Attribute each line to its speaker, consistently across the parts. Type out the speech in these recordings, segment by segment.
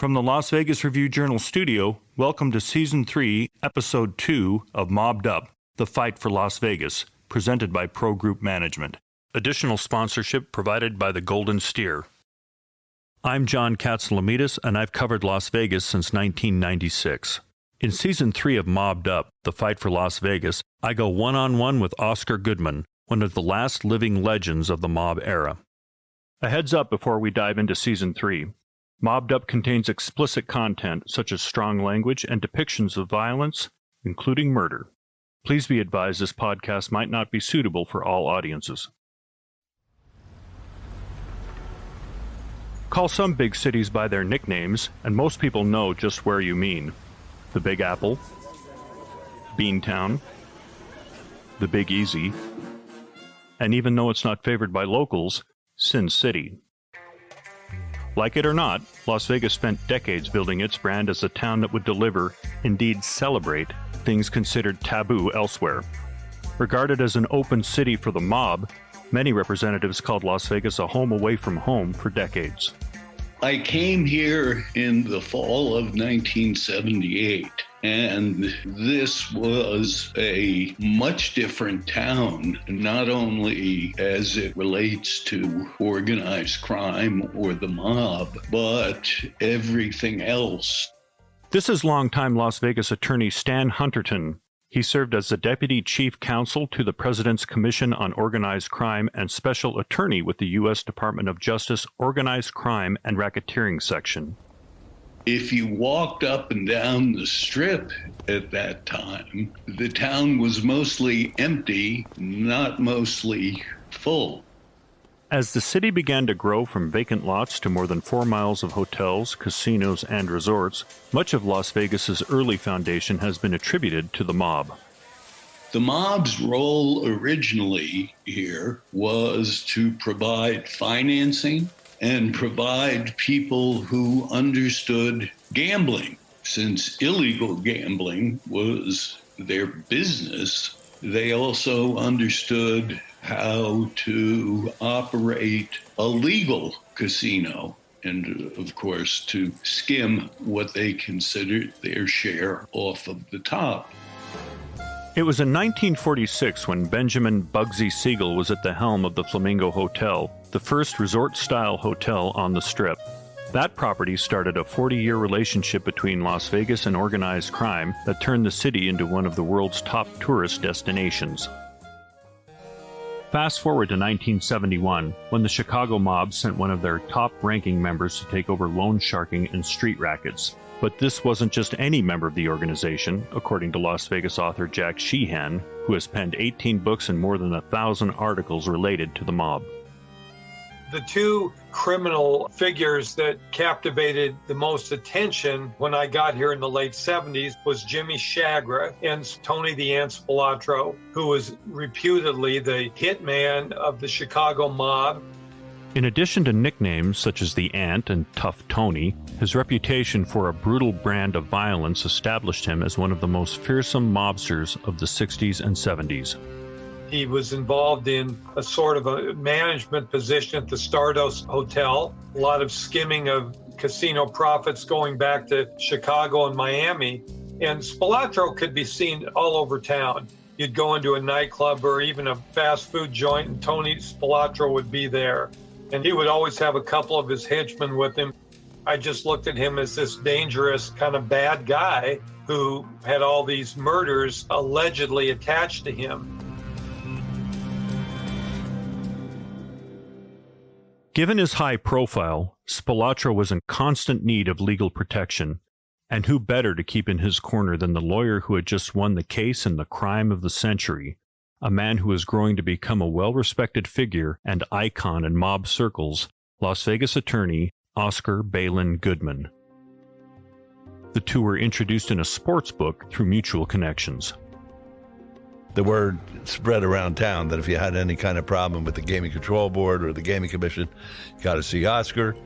Speaker 1: From the Las Vegas Review-Journal studio, welcome to Season 3, Episode 2 of Mobbed Up, The Fight for Las Vegas, presented by Pro Group Management. Additional sponsorship provided by the Golden Steer. I'm John Katsalamides, and I've covered Las Vegas since 1996. In Season 3 of Mobbed Up, The Fight for Las Vegas, I go one-on-one with Oscar Goodman, one of the last living legends of the mob era. A heads up before we dive into Season 3. Mobbed Up contains explicit content such as strong language and depictions of violence, including murder. Please be advised this podcast might not be suitable for all audiences. Call some big cities by their nicknames, and most people know just where you mean. The Big Apple, Beantown, the Big Easy, and even though it's not favored by locals, Sin City. Like it or not, Las Vegas spent decades building its brand as a town that would deliver, indeed celebrate, things considered taboo elsewhere. Regarded as an open city for the mob, many representatives called Las Vegas a home away from home for decades.
Speaker 2: I came here in the fall of 1978, and this was a much different town, not only as it relates to organized crime or the mob, but everything else.
Speaker 1: This is longtime Las Vegas attorney Stan Hunterton. He served as the Deputy Chief Counsel to the President's Commission on Organized Crime and Special Attorney with the U.S. Department of Justice Organized Crime and Racketeering Section.
Speaker 2: If you walked up and down the Strip at that time, the town was mostly empty, not mostly full.
Speaker 1: As the city began to grow from vacant lots to more than 4 miles of hotels, casinos, and resorts, much of Las Vegas's early foundation has been attributed to the mob.
Speaker 2: The mob's role originally here was to provide financing and provide people who understood gambling. Since illegal gambling was their business, they also understood how to operate a legal casino and, of course, to skim what they considered their share off of the top.
Speaker 1: It was in 1946 when Benjamin Bugsy Siegel was at the helm of the Flamingo Hotel, the first resort-style hotel on the Strip. That property started a 40-year relationship between Las Vegas and organized crime that turned the city into one of the world's top tourist destinations. Fast forward to 1971, when the Chicago mob sent one of their top-ranking members to take over loan sharking and street rackets. But this wasn't just any member of the organization, according to Las Vegas author Jack Sheehan, who has penned 18 books and more than 1,000 articles related to the mob.
Speaker 3: The two criminal figures that captivated the most attention when I got here in the late 70s was Jimmy Chagra and Tony the Ant Spilotro, who was reputedly the hitman of the Chicago mob.
Speaker 1: In addition to nicknames such as the Ant and Tough Tony, his reputation for a brutal brand of violence established him as one of the most fearsome mobsters of the 60s and 70s.
Speaker 3: He was involved in a sort of a management position at the Stardust Hotel, a lot of skimming of casino profits going back to Chicago and Miami. And Spilotro could be seen all over town. You'd go into a nightclub or even a fast food joint, and Tony Spilotro would be there. And he would always have a couple of his henchmen with him. I just looked at him as this dangerous kind of bad guy who had all these murders allegedly attached to him.
Speaker 1: Given his high profile, Spilotro was in constant need of legal protection, and who better to keep in his corner than the lawyer who had just won the case in the crime of the century, a man who was growing to become a well-respected figure and icon in mob circles, Las Vegas attorney Oscar Balin Goodman. The two were introduced in a sports book through mutual connections.
Speaker 4: The word spread around town that if you had any kind of problem with the Gaming Control Board or the Gaming Commission, you got to see Oscar.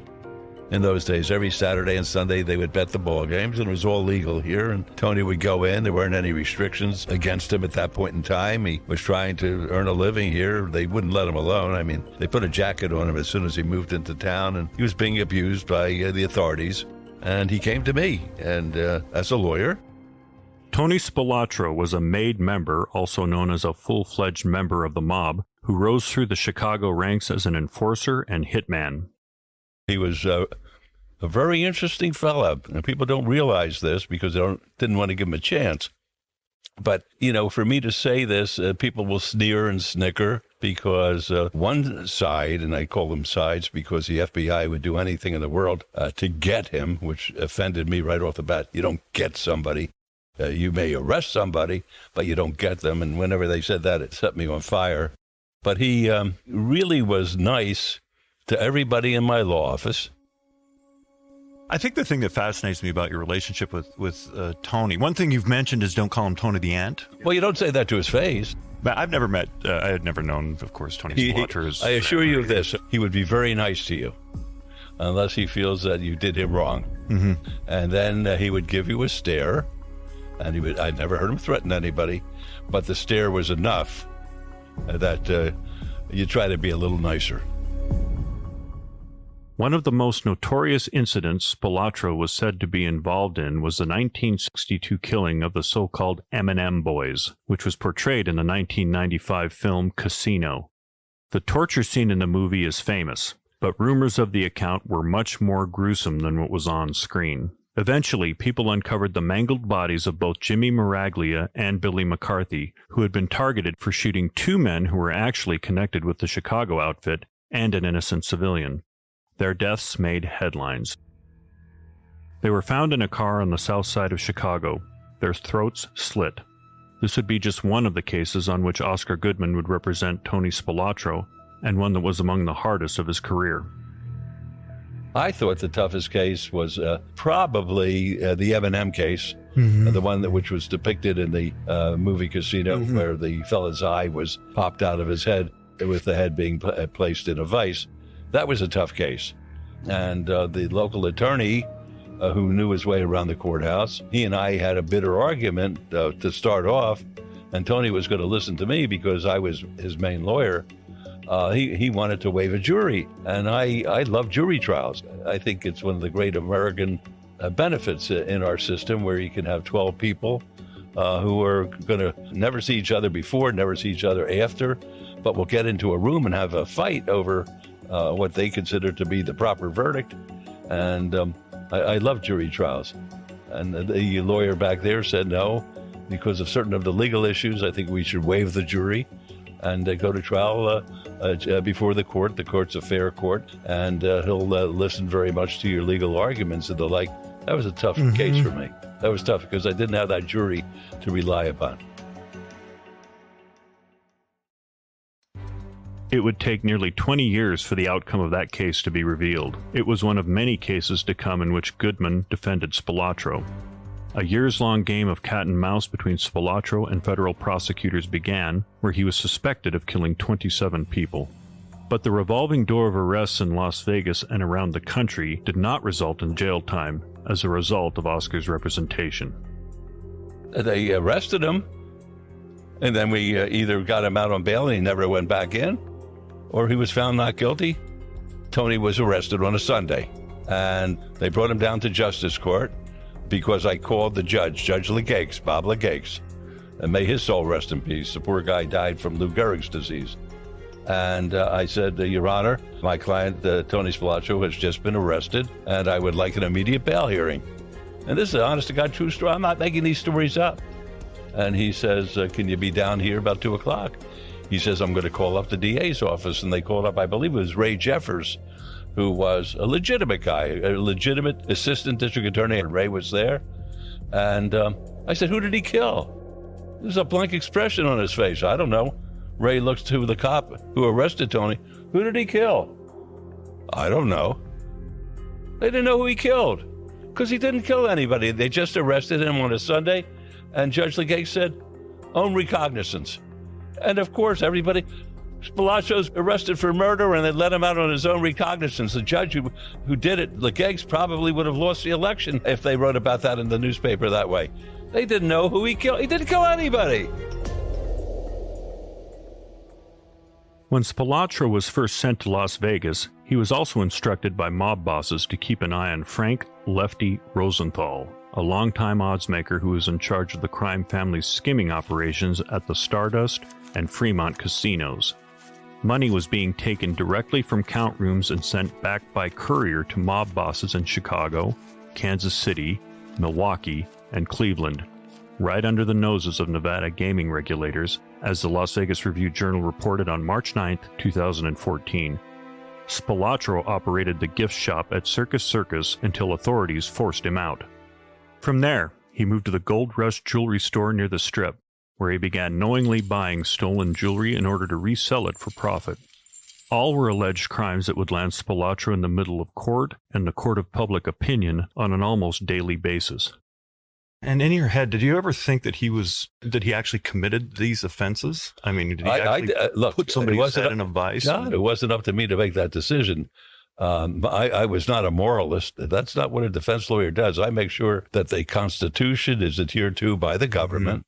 Speaker 4: In those days, every Saturday and Sunday, they would bet the ball games, and it was all legal here. And Tony would go in. There weren't any restrictions against him at that point in time. He was trying to earn a living here. They wouldn't let him alone. I mean, they put a jacket on him as soon as he moved into town, and he was being abused by the authorities. And he came to me, and as a lawyer.
Speaker 1: Tony Spilotro was a made member, also known as a full-fledged member of the mob, who rose through the Chicago ranks as an enforcer and hitman.
Speaker 4: He was a very interesting fella, and people don't realize this because they didn't want to give him a chance. But, for me to say this, people will sneer and snicker because one side, and I call them sides because the FBI would do anything in the world to get him, which offended me right off the bat. You don't get somebody. You may arrest somebody, but you don't get them. And whenever they said that, it set me on fire. But he really was nice to everybody in my law office.
Speaker 1: I think the thing that fascinates me about your relationship with Tony, one thing you've mentioned is don't call him Tony the Ant.
Speaker 4: Well, you don't say that to his face.
Speaker 1: But I've never met, I had never known, of course, Tony Spilotro.
Speaker 4: I assure you of this, he would be very nice to you, unless he feels that you did him wrong.
Speaker 1: Mm-hmm.
Speaker 4: And then he would give you a stare, and I'd never heard him threaten anybody, but the stare was enough that you try to be a little nicer.
Speaker 1: One of the most notorious incidents Spilotro was said to be involved in was the 1962 killing of the so-called M&M Boys, which was portrayed in the 1995 film Casino. The torture scene in the movie is famous, but rumors of the account were much more gruesome than what was on screen. Eventually, people uncovered the mangled bodies of both Jimmy Miraglia and Billy McCarthy, who had been targeted for shooting two men who were actually connected with the Chicago outfit and an innocent civilian. Their deaths made headlines. They were found in a car on the south side of Chicago, their throats slit. This would be just one of the cases on which Oscar Goodman would represent Tony Spilotro, and one that was among the hardest of his career.
Speaker 4: I thought the toughest case was probably the M&M case,
Speaker 1: Mm-hmm.
Speaker 4: the one which was depicted in the movie Casino,
Speaker 1: Mm-hmm.
Speaker 4: where the fella's eye was popped out of his head with the head being placed in a vice. That was a tough case. And the local attorney who knew his way around the courthouse, he and I had a bitter argument to start off, and Tony was going to listen to me because I was his main lawyer. He wanted to waive a jury, and I love jury trials. I think it's one of the great American benefits in our system, where you can have 12 people who are going to never see each other before, never see each other after, but will get into a room and have a fight over what they consider to be the proper verdict. And I love jury trials. And the lawyer back there said no, because of certain of the legal issues. I think we should waive the jury and go to trial before the court. The court's a fair court, and he'll listen very much to your legal arguments and the like. That was a tough case for me. That was tough because I didn't have that jury to rely upon.
Speaker 1: It would take nearly 20 years for the outcome of that case to be revealed. It was one of many cases to come in which Goodman defended Spilotro. A years-long game of cat and mouse between Spilotro and federal prosecutors began, where he was suspected of killing 27 people. But the revolving door of arrests in Las Vegas and around the country did not result in jail time as a result of Oscar's representation.
Speaker 4: They arrested him, and then we either got him out on bail and he never went back in, or he was found not guilty. Tony was arrested on a Sunday, and they brought him down to Justice Court because I called the judge, Judge Legakes, Bob Legakes, and may his soul rest in peace. The poor guy died from Lou Gehrig's disease. And I said, Your Honor, my client, Tony Spilotro, has just been arrested, and I would like an immediate bail hearing. And this is an honest-to-God true story. I'm not making these stories up. And he says, can you be down here about 2 o'clock? He says, I'm going to call up the DA's office. And they called up, I believe it was Ray Jeffers, who was a legitimate guy, a legitimate assistant district attorney. And Ray was there. And I said, who did he kill? There's a blank expression on his face. I don't know. Ray looks to the cop who arrested Tony. Who did he kill? I don't know. They didn't know who he killed because he didn't kill anybody. They just arrested him on a Sunday. And Judge Legate said, own recognizance. And of course, everybody, Spilotro's arrested for murder, and they let him out on his own recognizance. The judge who did it, Legate, probably would have lost the election if they wrote about that in the newspaper that way. They didn't know who he killed. He didn't kill anybody.
Speaker 1: When Spilotro was first sent to Las Vegas, he was also instructed by mob bosses to keep an eye on Frank Lefty Rosenthal, a longtime oddsmaker who was in charge of the crime family's skimming operations at the Stardust and Fremont casinos. Money was being taken directly from count rooms and sent back by courier to mob bosses in Chicago, Kansas City, Milwaukee, and Cleveland, right under the noses of Nevada gaming regulators, as the Las Vegas Review-Journal reported on March 9, 2014. Spilotro operated the gift shop at Circus Circus until authorities forced him out. From there, he moved to the Gold Rush jewelry store near the Strip, where he began knowingly buying stolen jewelry in order to resell it for profit. All were alleged crimes that would land Spilotro in the middle of court and the court of public opinion on an almost daily basis. And in your head, did you ever think that he actually committed these offenses? I mean, did he actually put somebody's head in a vice?
Speaker 4: No, it wasn't up to me to make that decision. I was not a moralist. That's not what a defense lawyer does. I make sure that the Constitution is adhered to by the government,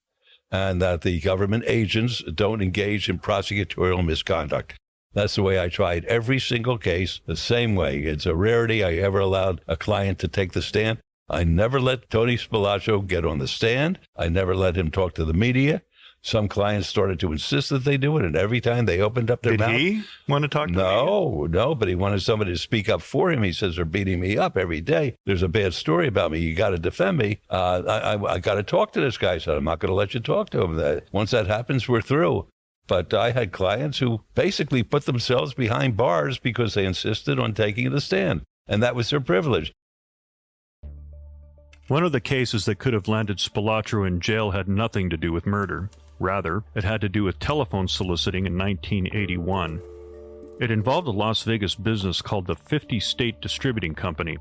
Speaker 4: and that the government agents don't engage in prosecutorial misconduct. That's the way I tried every single case, the same way. It's a rarity I ever allowed a client to take the stand. I never let Tony Spilotro get on the stand. I never let him talk to the media. Some clients started to insist that they do it, and every time they opened up their mouth...
Speaker 1: Did he want to talk to the media?
Speaker 4: No, but he wanted somebody to speak up for him. He says, they're beating me up every day. There's a bad story about me. You got to defend me. I got to talk to this guy. I said, I'm not going to let you talk to him. Once that happens, we're through. But I had clients who basically put themselves behind bars because they insisted on taking the stand, and that was their privilege.
Speaker 1: One of the cases that could have landed Spilotro in jail had nothing to do with murder. Rather, it had to do with telephone soliciting in 1981. It involved a Las Vegas business called the 50 State Distributing Company.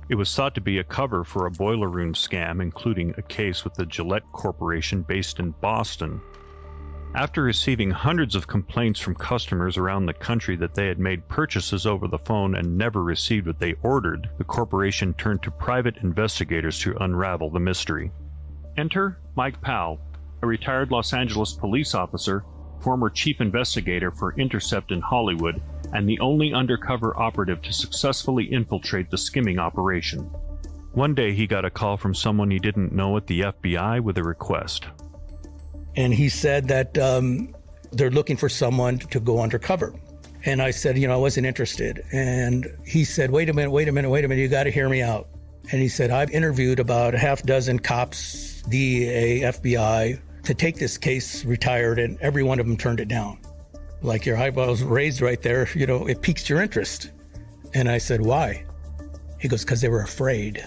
Speaker 1: It was thought to be a cover for a boiler room scam, including a case with the Gillette Corporation based in Boston. After receiving hundreds of complaints from customers around the country that they had made purchases over the phone and never received what they ordered, the corporation turned to private investigators to unravel the mystery. Enter Mike Powell, a retired Los Angeles police officer, former chief investigator for Intercept in Hollywood, and the only undercover operative to successfully infiltrate the skimming operation. One day he got a call from someone he didn't know at the FBI with a request.
Speaker 5: And he said that they're looking for someone to go undercover. And I said, I wasn't interested. And he said, wait a minute, you got to hear me out. And he said, I've interviewed about a half dozen cops, DEA, FBI, to take this case, retired, and every one of them turned it down. Like your eyeballs raised right there, it piques your interest. And I said, why? He goes, because they were afraid.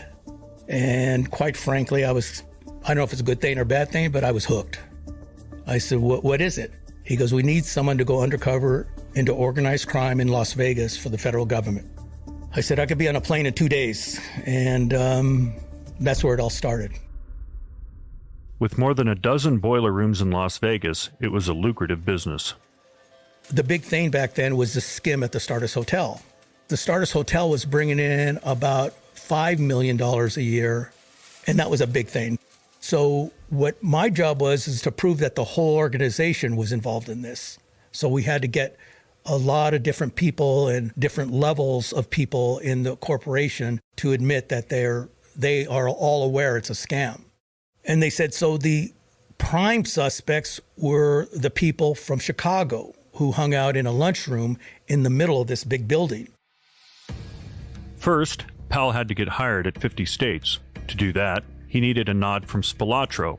Speaker 5: And quite frankly, I don't know if it's a good thing or a bad thing, but I was hooked. I said, what is it? He goes, we need someone to go undercover into organized crime in Las Vegas for the federal government. I said, I could be on a plane in 2 days. And that's where it all started.
Speaker 1: With more than a dozen boiler rooms in Las Vegas, it was a lucrative business.
Speaker 5: The big thing back then was the skim at the Stardust Hotel. The Stardust Hotel was bringing in about $5 million a year, and that was a big thing. So what my job was is to prove that the whole organization was involved in this. So we had to get a lot of different people and different levels of people in the corporation to admit that they are all aware it's a scam. And they said, so the prime suspects were the people from Chicago who hung out in a lunchroom in the middle of this big building.
Speaker 1: First, Powell had to get hired at 50 States. To do that, he needed a nod from Spilotro.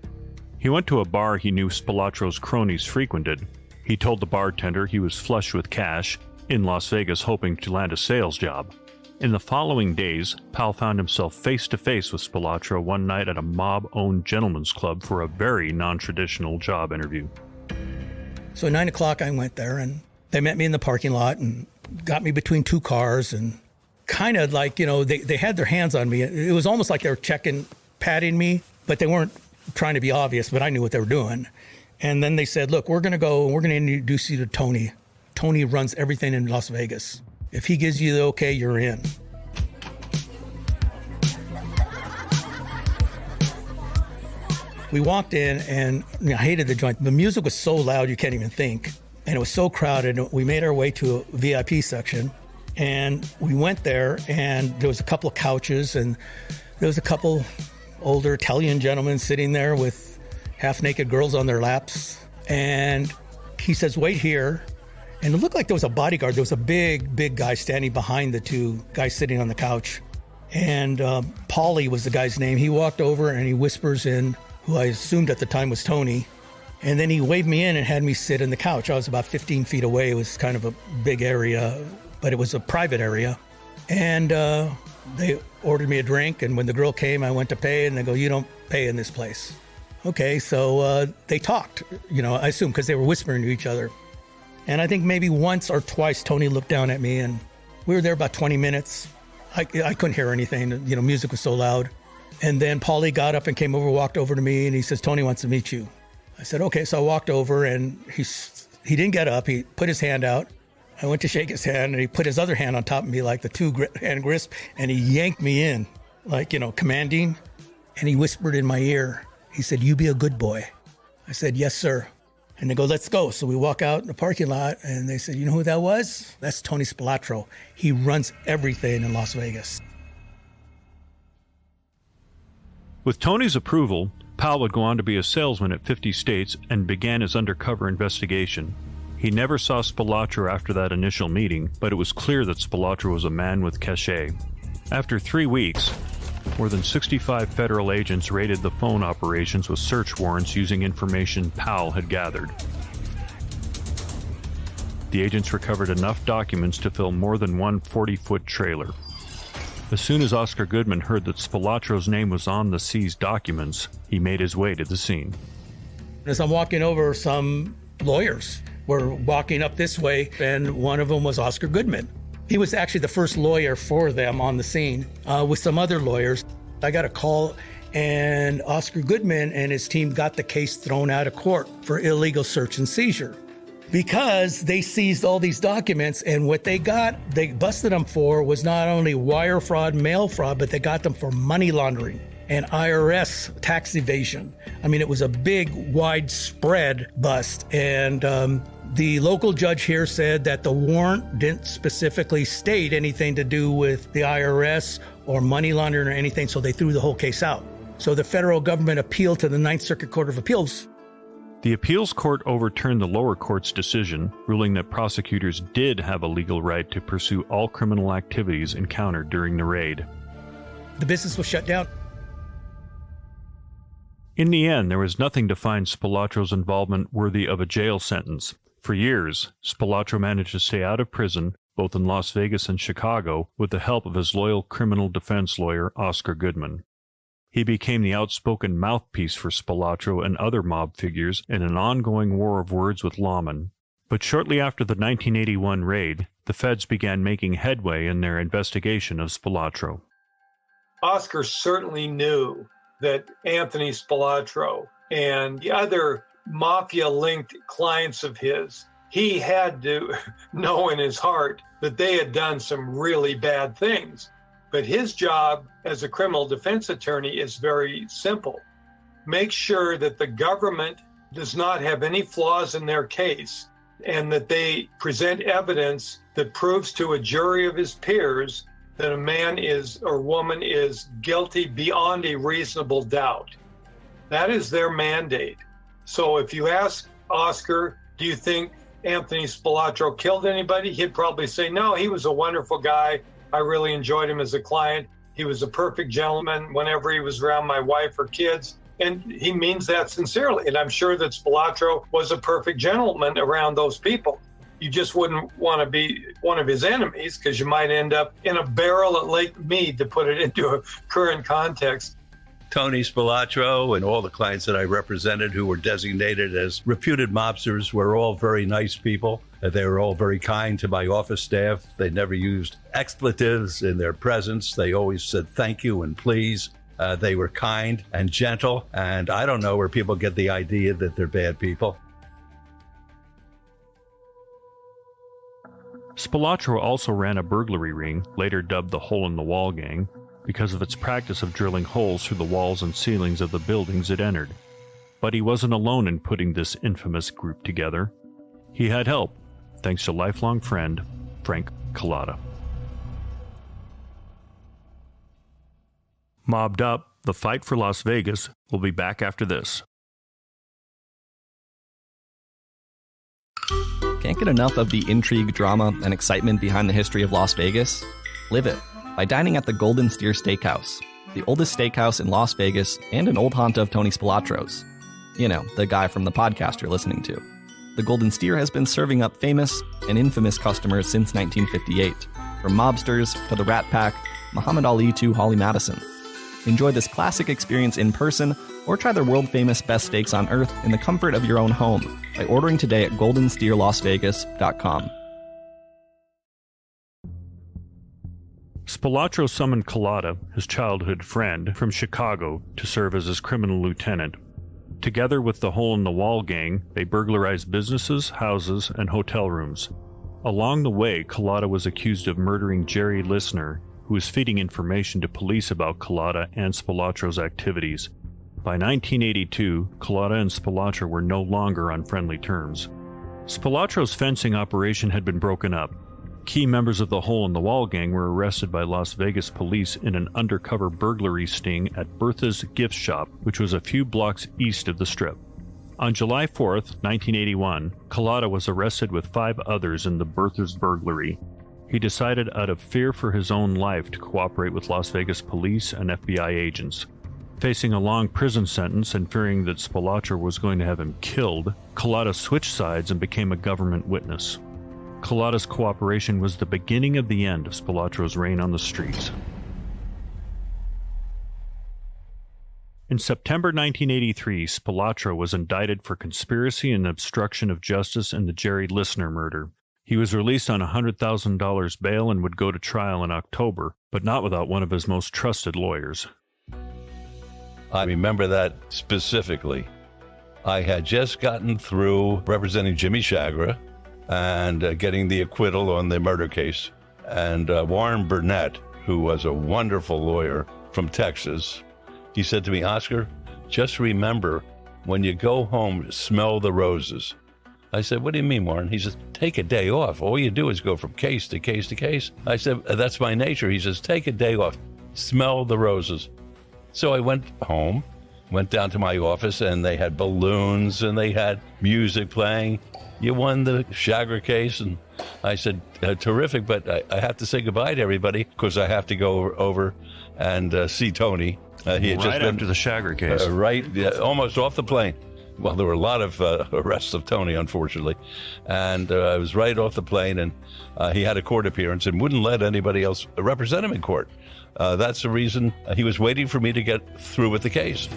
Speaker 1: He went to a bar he knew Spilotro's cronies frequented. He told the bartender he was flush with cash, in Las Vegas hoping to land a sales job. In the following days, Powell found himself face-to-face with Spilotro one night at a mob-owned gentleman's club for a very non-traditional job interview.
Speaker 5: So at 9 o'clock I went there, and they met me in the parking lot and got me between two cars, and kind of like, they had their hands on me. It was almost like they were patting me, but they weren't trying to be obvious, but I knew what they were doing. And then they said, look, we're going to introduce you to Tony. Tony runs everything in Las Vegas. If he gives you the okay, you're in. We walked in, and I hated the joint. The music was so loud you can't even think. And it was so crowded. We made our way to a VIP section, and we went there, and there was a couple of couches, and there was a couple older Italian gentlemen sitting there with half-naked girls on their laps. And he says, wait here. And it looked like there was a bodyguard. There was a big guy standing behind the two guys sitting on the couch. And Paulie was the guy's name. He walked over and he whispers in, who I assumed at the time was Tony. And then he waved me in and had me sit in the couch. I was about 15 feet away. It was kind of a big area, but it was a private area. And they ordered me a drink. And when the girl came, I went to pay, and they go, you don't pay in this place. Okay, so they talked, I assume because they were whispering to each other. And I think maybe once or twice Tony looked down at me, and we were there about 20 minutes. I couldn't hear anything. Music was so loud. And then Paulie got up and came over, walked over to me, and he says, Tony wants to meet you. I said, okay. So I walked over, and he didn't get up. He put his hand out. I went to shake his hand, and he put his other hand on top of me like the two-hand grasp, and he yanked me in, like, commanding. And he whispered in my ear. He said, you be a good boy. I said, yes, sir. And they go, let's go. So we walk out in the parking lot, and they said, you know who that was? That's Tony Spilotro. He runs everything in Las Vegas.
Speaker 1: With Tony's approval, Powell would go on to be a salesman at 50 states and began his undercover investigation. He never saw Spilotro after that initial meeting, but it was clear that Spilotro was a man with cachet. After 3 weeks, more than 65 federal agents raided the phone operations with search warrants using information Powell had gathered. The agents recovered enough documents to fill more than one 40-foot trailer. As soon as Oscar Goodman heard that Spilotro's name was on the seized documents, he made his way to the scene.
Speaker 5: As I'm walking over, some lawyers were walking up this way, and one of them was Oscar Goodman. He was actually the first lawyer for them on the scene with some other lawyers. I got a call, and Oscar Goodman and his team got the case thrown out of court for illegal search and seizure because they seized all these documents, and what they busted them for was not only wire fraud, mail fraud, but they got them for money laundering and IRS tax evasion. I mean, it was a big, widespread bust, and the local judge here said that the warrant didn't specifically state anything to do with the IRS or money laundering or anything, so they threw the whole case out. So the federal government appealed to the Ninth Circuit Court of Appeals.
Speaker 1: The appeals court overturned the lower court's decision, ruling that prosecutors did have a legal right to pursue all criminal activities encountered during the raid.
Speaker 5: The business was shut down.
Speaker 1: In the end, there was nothing to find Spilotro's involvement worthy of a jail sentence. For years, Spilotro managed to stay out of prison, both in Las Vegas and Chicago, with the help of his loyal criminal defense lawyer, Oscar Goodman. He became the outspoken mouthpiece for Spilotro and other mob figures in an ongoing war of words with lawmen. But shortly after the 1981 raid, the feds began making headway in their investigation of Spilotro.
Speaker 3: Oscar certainly knew that Anthony Spilotro and the other mafia-linked clients of his, he had to know in his heart that they had done some really bad things. But his job as a criminal defense attorney is very simple. Make sure that the government does not have any flaws in their case and that they present evidence that proves to a jury of his peers that a man is or woman is guilty beyond a reasonable doubt. That is their mandate. So if you ask Oscar, do you think Anthony Spilotro killed anybody? He'd probably say, no, he was a wonderful guy. I really enjoyed him as a client. He was a perfect gentleman whenever he was around my wife or kids. And he means that sincerely. And I'm sure that Spilotro was a perfect gentleman around those people. You just wouldn't want to be one of his enemies because you might end up in a barrel at Lake Mead, to put it into a current context.
Speaker 4: Tony Spilotro and all the clients that I represented who were designated as reputed mobsters were all very nice people. They were all very kind to my office staff. They never used expletives in their presence. They always said thank you and please. They were kind and gentle, and I don't know where people get the idea that they're bad people.
Speaker 1: Spilotro also ran a burglary ring, later dubbed the Hole in the Wall Gang, because of its practice of drilling holes through the walls and ceilings of the buildings it entered. But he wasn't alone in putting this infamous group together. He had help, thanks to lifelong friend Frank Collada. Mobbed Up, The Fight for Las Vegas will be back after this.
Speaker 6: Can't get enough of the intrigue, drama, and excitement behind the history of Las Vegas? Live it by dining at the Golden Steer Steakhouse, the oldest steakhouse in Las Vegas and an old haunt of Tony Spilotro's. You know, the guy from the podcast you're listening to. The Golden Steer has been serving up famous and infamous customers since 1958, from mobsters to the Rat Pack, Muhammad Ali to Holly Madison. Enjoy this classic experience in person or try their world-famous best steaks on earth in the comfort of your own home by ordering today at goldensteerlasvegas.com.
Speaker 1: Spilotro summoned Collada, his childhood friend, from Chicago to serve as his criminal lieutenant. Together with the Hole in the Wall gang, they burglarized businesses, houses, and hotel rooms. Along the way, Collada was accused of murdering Jerry Listener, who was feeding information to police about Collada and Spilotro's activities. By 1982, Collada and Spilotro were no longer on friendly terms. Spilotro's fencing operation had been broken up. Key members of the Hole in the Wall gang were arrested by Las Vegas police in an undercover burglary sting at Bertha's Gift Shop, which was a few blocks east of the Strip. On July 4th, 1981, Collada was arrested with 5 others in the Bertha's burglary. He decided out of fear for his own life to cooperate with Las Vegas police and FBI agents. Facing a long prison sentence and fearing that Spilotro was going to have him killed, Collada switched sides and became a government witness. Collada's cooperation was the beginning of the end of Spilotro's reign on the streets. In September 1983, Spilotro was indicted for conspiracy and obstruction of justice in the Jerry Listener murder. He was released on $100,000 bail and would go to trial in October, but not without one of his most trusted lawyers.
Speaker 4: I remember that specifically. I had just gotten through representing Jimmy Chagra and getting the acquittal on the murder case. And Warren Burnett, who was a wonderful lawyer from Texas, he said to me, "Oscar, just remember, when you go home, smell the roses." I said, "What do you mean, Warren?" He says, "Take a day off. All you do is go from case to case to case." I said, "That's my nature." He says, "Take a day off. Smell the roses." So I went home, went down to my office, and they had balloons and they had music playing. "You won the Chagra case." And I said, "Terrific, but I have to say goodbye to everybody because I have to go over and see Tony." He had
Speaker 1: right
Speaker 4: just
Speaker 1: after the Chagra case.
Speaker 4: Almost off the plane. Well, there were a lot of arrests of Tony, unfortunately. And I was right off the plane, and he had a court appearance and wouldn't let anybody else represent him in court. That's the reason he was waiting for me to get through with the case.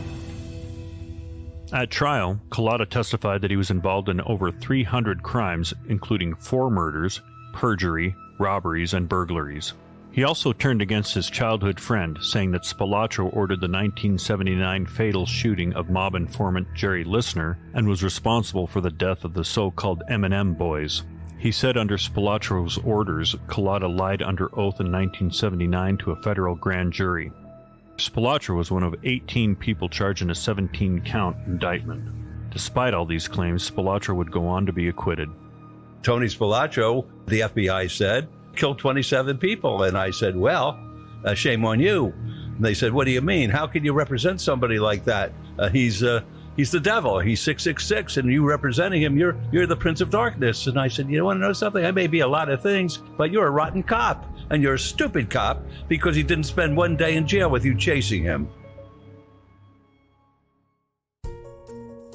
Speaker 1: At trial, Collada testified that he was involved in over 300 crimes, including 4 murders, perjury, robberies, and burglaries. He also turned against his childhood friend, saying that Spilotro ordered the 1979 fatal shooting of mob informant Jerry Listener and was responsible for the death of the so-called M&M boys. He said under Spilotro's orders, Collada lied under oath in 1979 to a federal grand jury. Spilotro was one of 18 people charged in a 17-count indictment. Despite all these claims, Spilotro would go on to be acquitted.
Speaker 4: Tony Spilotro, the FBI said, killed 27 people. And I said, "Well, shame on you." And they said, "What do you mean? How can you represent somebody like that? He's the devil. He's 666, and you representing him, you're the Prince of Darkness." And I said, "You want to know something? I may be a lot of things, but you're a rotten cop, and you're a stupid cop because he didn't spend one day in jail with you chasing him."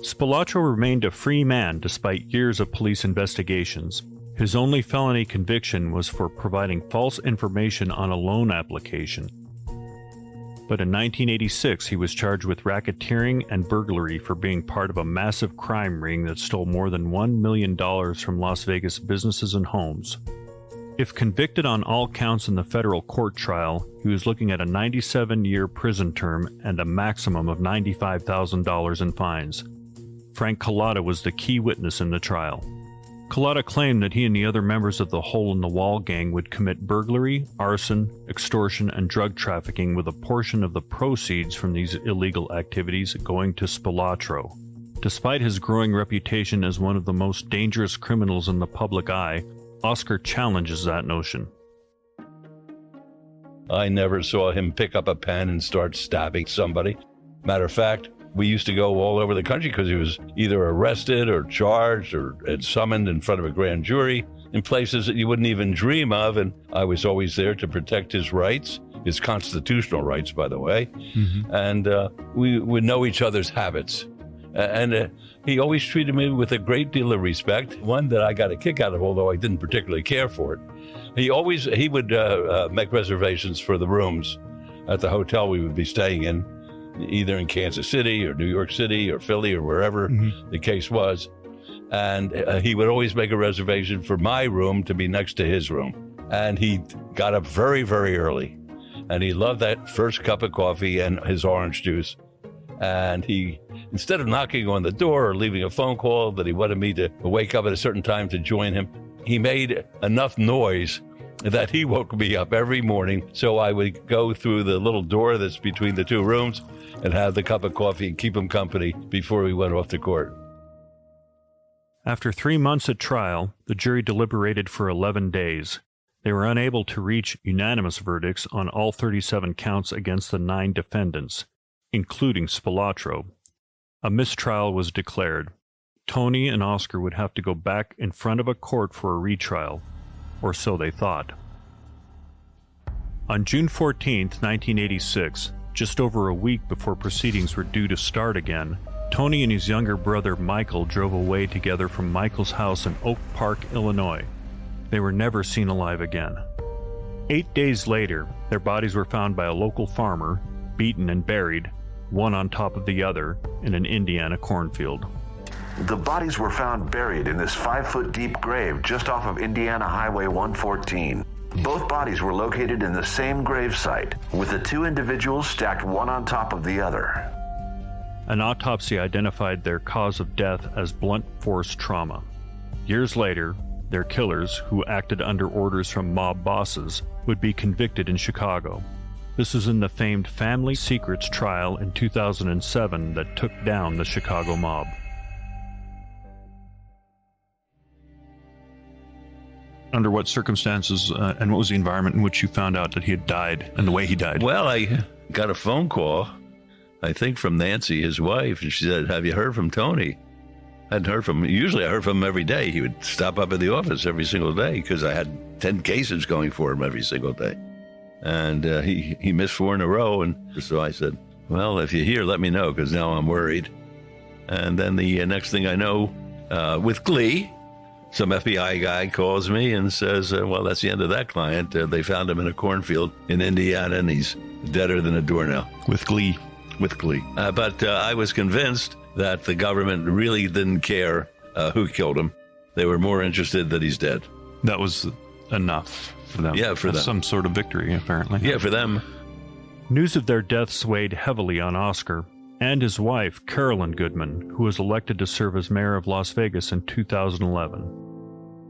Speaker 1: Spilotro remained a free man despite years of police investigations. His only felony conviction was for providing false information on a loan application. But in 1986, he was charged with racketeering and burglary for being part of a massive crime ring that stole more than $1 million from Las Vegas businesses and homes. If convicted on all counts in the federal court trial, he was looking at a 97-year prison term and a maximum of $95,000 in fines. Frank Collada was the key witness in the trial. Collada claimed that he and the other members of the Hole in the Wall gang would commit burglary, arson, extortion, and drug trafficking with a portion of the proceeds from these illegal activities going to Spilotro. Despite his growing reputation as one of the most dangerous criminals in the public eye, Oscar challenges that notion.
Speaker 4: I never saw him pick up a pen and start stabbing somebody. Matter of fact, we used to go all over the country because he was either arrested or charged or summoned in front of a grand jury in places that you wouldn't even dream of. And I was always there to protect his rights, his constitutional rights, by the way. Mm-hmm. And we would know each other's habits. And he always treated me with a great deal of respect, one that I got a kick out of, although I didn't particularly care for it. He would make reservations for the rooms at the hotel we would be staying in, either in Kansas City or New York City or Philly or wherever the case was. And he would always make a reservation for my room to be next to his room. And he got up very, very early. And he loved that first cup of coffee and his orange juice. And he, instead of knocking on the door or leaving a phone call that he wanted me to wake up at a certain time to join him, he made enough noise that he woke me up every morning. So I would go through the little door that's between the two rooms and have the cup of coffee and keep him company before we went off to court.
Speaker 1: After 3 months at trial, the jury deliberated for 11 days. They were unable to reach unanimous verdicts on all 37 counts against the 9 defendants, including Spilotro. A mistrial was declared. Tony and Oscar would have to go back in front of a court for a retrial, or so they thought. On June 14, 1986, just over a week before proceedings were due to start again, Tony and his younger brother Michael drove away together from Michael's house in Oak Park, Illinois. They were never seen alive again. 8 days later, their bodies were found by a local farmer, beaten and buried, one on top of the other, in an Indiana cornfield.
Speaker 7: The bodies were found buried in this 5-foot-deep grave just off of Indiana Highway 114. Both bodies were located in the same grave site, with the 2 individuals stacked one on top of the other.
Speaker 1: An autopsy identified their cause of death as blunt force trauma. Years later, their killers, who acted under orders from mob bosses, would be convicted in Chicago. This is in the famed Family Secrets trial in 2007 that took down the Chicago mob. Under what circumstances and what was the environment in which you found out that he had died and the way he died?
Speaker 4: Well, I got a phone call, I think from Nancy, his wife, and she said, "Have you heard from Tony?" I hadn't heard from him. Usually I heard from him every day. He would stop up at the office every single day because I had 10 cases going for him every single day. And he missed 4 in a row. And so I said, well, if you're here, let me know, because now I'm worried. And then the next thing I know, with glee, some FBI guy calls me and says, well, that's the end of that client. They found him in a cornfield in Indiana, and he's deader than a doornail.
Speaker 1: With glee.
Speaker 4: With glee. But I was convinced that the government really didn't care who killed him. They were more interested that he's dead.
Speaker 1: That was enough for them.
Speaker 4: Yeah, for them.
Speaker 1: Some sort of victory, apparently.
Speaker 4: Yeah, for them.
Speaker 1: News of their deaths weighed heavily on Oscar and his wife, Carolyn Goodman, who was elected to serve as mayor of Las Vegas in 2011.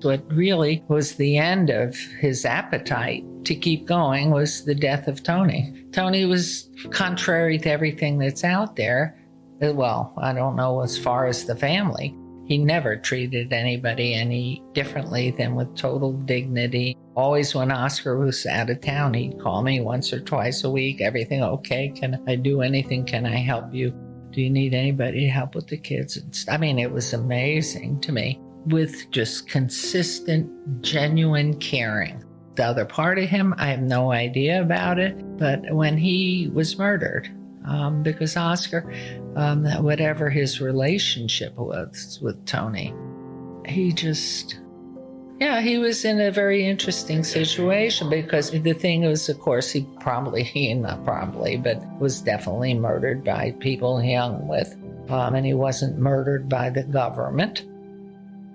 Speaker 8: What really was the end of his appetite to keep going was the death of Tony. Tony was contrary to everything that's out there. Well, I don't know as far as the family. He never treated anybody any differently than with total dignity. Always when Oscar was out of town, he'd call me once or twice a week. Everything okay? Can I do anything? Can I help you? Do you need anybody to help with the kids? I mean, it was amazing to me, with just consistent, genuine caring. The other part of him, I have no idea about it, but when he was murdered, because Oscar, whatever his relationship was with Tony, he was in a very interesting situation, because the thing was, of course, was definitely murdered by people he hung with, and he wasn't murdered by the government.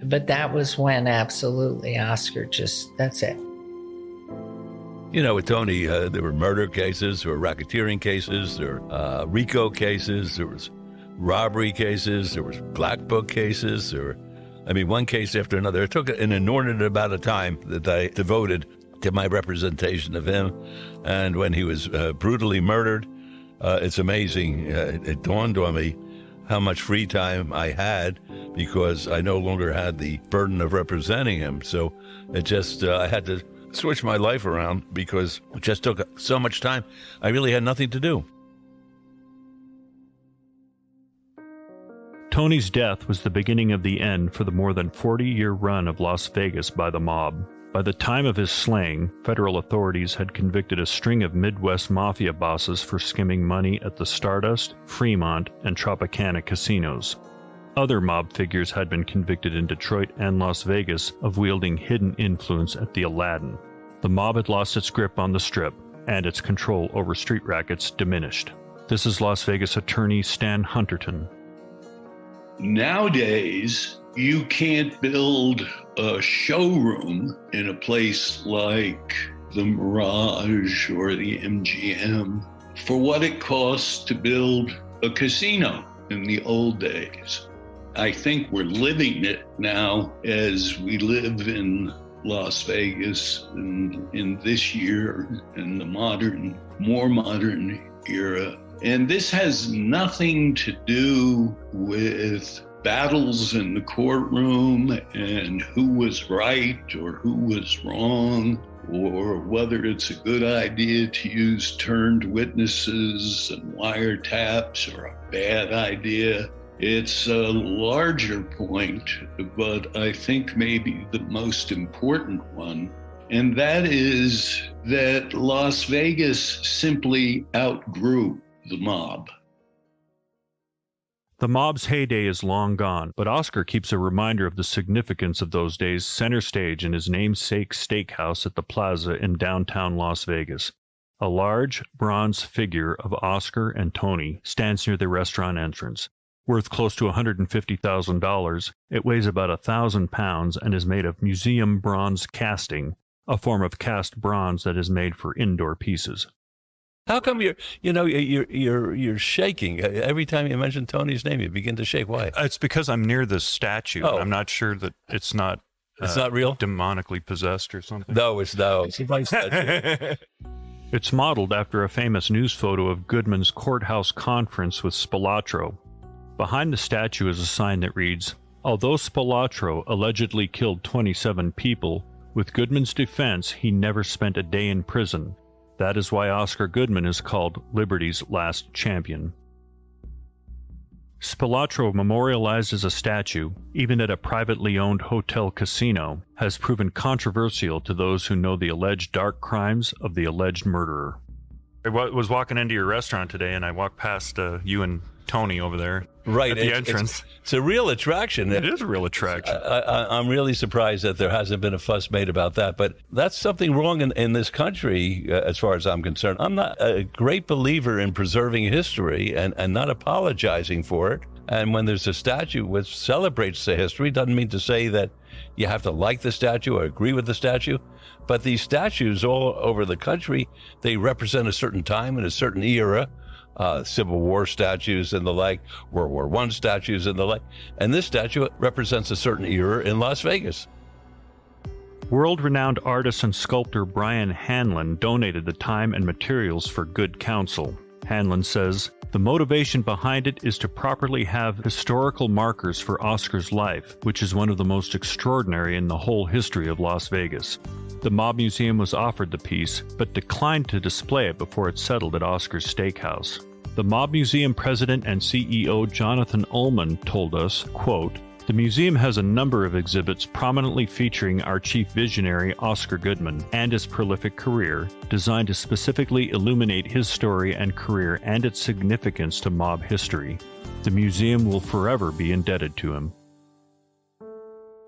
Speaker 8: But that was when absolutely Oscar that's it.
Speaker 4: You know, with Tony, there were murder cases, there were racketeering cases, there were RICO cases, there was robbery cases, there was black book cases, one case after another. It took an inordinate amount of time that I devoted to my representation of him. And when he was brutally murdered, it's amazing. It dawned on me how much free time I had because I no longer had the burden of representing him. So it just, I had to switch my life around because it just took so much time. I really had nothing to do.
Speaker 1: Tony's death was the beginning of the end for the more than 40-year run of Las Vegas by the mob. By the time of his slaying, federal authorities had convicted a string of Midwest mafia bosses for skimming money at the Stardust, Fremont, and Tropicana casinos. Other mob figures had been convicted in Detroit and Las Vegas of wielding hidden influence at the Aladdin. The mob had lost its grip on the Strip, and its control over street rackets diminished. This is Las Vegas attorney Stan Hunterton.
Speaker 2: Nowadays, you can't build a showroom in a place like the Mirage or the MGM for what it costs to build a casino in the old days. I think we're living it now as we live in Las Vegas in this year, in the more modern era. And this has nothing to do with battles in the courtroom and who was right or who was wrong, or whether it's a good idea to use turned witnesses and wiretaps or a bad idea. It's a larger point, but I think maybe the most important one, and that is that Las Vegas simply outgrew the mob.
Speaker 1: The mob's heyday is long gone, but Oscar keeps a reminder of the significance of those days center stage in his namesake steakhouse at the Plaza in downtown Las Vegas. A large bronze figure of Oscar and Tony stands near the restaurant entrance. Worth close to $150,000, it weighs about 1,000 pounds and is made of museum bronze casting, a form of cast bronze that is made for indoor pieces.
Speaker 4: How come you're shaking every time you mention Tony's name? You begin to shake. Why?
Speaker 1: It's because I'm near this statue.
Speaker 4: Oh.
Speaker 1: I'm not sure that it's not.
Speaker 4: It's not real.
Speaker 1: Demonically possessed or something.
Speaker 4: No, it's a nice statue.
Speaker 1: It's modeled after a famous news photo of Goodman's courthouse conference with Spilotro. Behind the statue is a sign that reads, "Although Spilotro allegedly killed 27 people, with Goodman's defense, he never spent a day in prison. That is why Oscar Goodman is called Liberty's last champion." Spilotro, memorialized as a statue, even at a privately owned hotel casino, has proven controversial to those who know the alleged dark crimes of the alleged murderer. I was walking into your restaurant today, and I walked past you and Tony over there
Speaker 4: right
Speaker 1: at the entrance.
Speaker 4: It's a real attraction.
Speaker 1: It is a real attraction.
Speaker 4: I'm really surprised that there hasn't been a fuss made about that, but that's something wrong in this country as far as I'm concerned. I'm not a great believer in preserving history and not apologizing for it. And when there's a statue which celebrates the history, doesn't mean to say that you have to like the statue or agree with the statue. But these statues all over the country, they represent a certain time and a certain era. Civil War statues and the like, World War I statues and the like. And this statue represents a certain era in Las Vegas.
Speaker 1: World-renowned artist and sculptor Brian Hanlon donated the time and materials for good counsel. Hanlon says, "The motivation behind it is to properly have historical markers for Oscar's life, which is one of the most extraordinary in the whole history of Las Vegas." The Mob Museum was offered the piece, but declined to display it before it settled at Oscar's Steakhouse. The Mob Museum president and CEO Jonathan Ullman told us, quote, "The museum has a number of exhibits prominently featuring our chief visionary Oscar Goodman and his prolific career, designed to specifically illuminate his story and career and its significance to mob history. The museum will forever be indebted to him."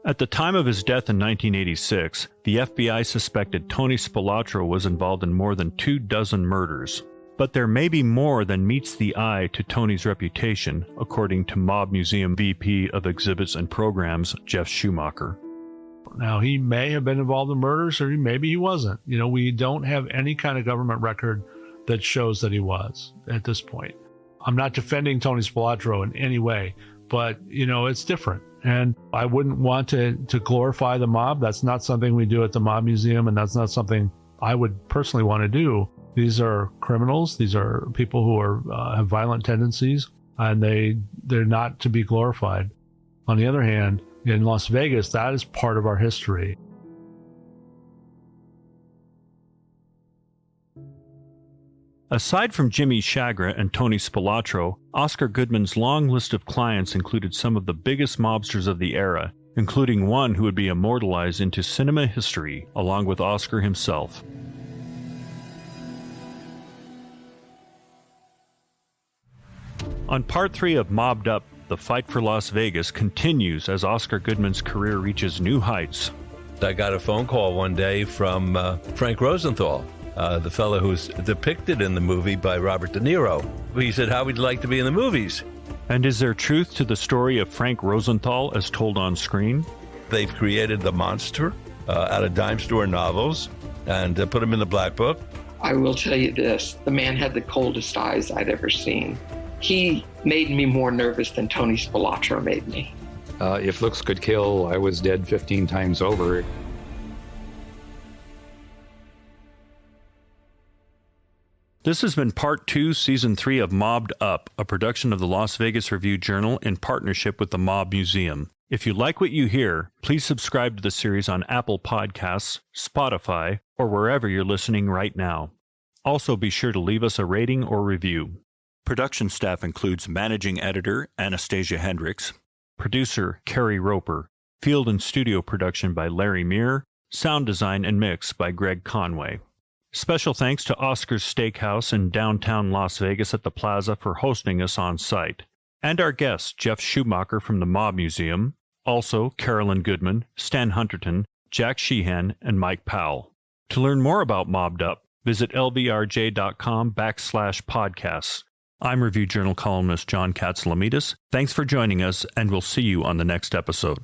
Speaker 1: At the time of his death in 1986, the FBI suspected Tony Spilotro was involved in more than 24 murders. But there may be more than meets the eye to Tony's reputation, according to Mob Museum VP of Exhibits and Programs, Jeff Schumacher.
Speaker 9: Now, he may have been involved in murders, or maybe he wasn't. We don't have any kind of government record that shows that he was at this point. I'm not defending Tony Spilotro in any way, but, it's different. And I wouldn't want to glorify the mob. That's not something we do at the Mob Museum, and that's not something I would personally want to do. These are criminals. These are people who have violent tendencies. and they're not to be glorified. On the other hand, in Las Vegas, that is part of our history.
Speaker 1: Aside from Jimmy Chagra and Tony Spilotro, Oscar Goodman's long list of clients included some of the biggest mobsters of the era, including one who would be immortalized into cinema history, along with Oscar himself. On Part 3 of Mobbed Up, the fight for Las Vegas continues as Oscar Goodman's career reaches new heights.
Speaker 4: I got a phone call one day from Frank Rosenthal, the fellow who's depicted in the movie by Robert De Niro. He said, how would you like to be in the movies?
Speaker 1: And is there truth to the story of Frank Rosenthal as told on screen?
Speaker 4: They've created the monster out of dime store novels and put him in the Black Book.
Speaker 10: I will tell you this, the man had the coldest eyes I'd ever seen. He made me more nervous than Tony Spilotro made me.
Speaker 11: If looks could kill, I was dead 15 times over.
Speaker 1: This has been Part 2, Season 3 of Mobbed Up, a production of the Las Vegas Review-Journal in partnership with the Mob Museum. If you like what you hear, please subscribe to the series on Apple Podcasts, Spotify, or wherever you're listening right now. Also, be sure to leave us a rating or review. Production staff includes Managing Editor Anastasia Hendricks, Producer Carrie Roper, Field and Studio Production by Larry Muir, Sound Design and Mix by Greg Conway. Special thanks to Oscar's Steakhouse in downtown Las Vegas at the Plaza for hosting us on site. And our guests, Jeff Schumacher from the Mob Museum, also Carolyn Goodman, Stan Hunterton, Jack Sheehan, and Mike Powell. To learn more about Mobbed Up, visit lvrj.com/podcasts. I'm Review Journal columnist John Katsalamidis. Thanks for joining us, and we'll see you on the next episode.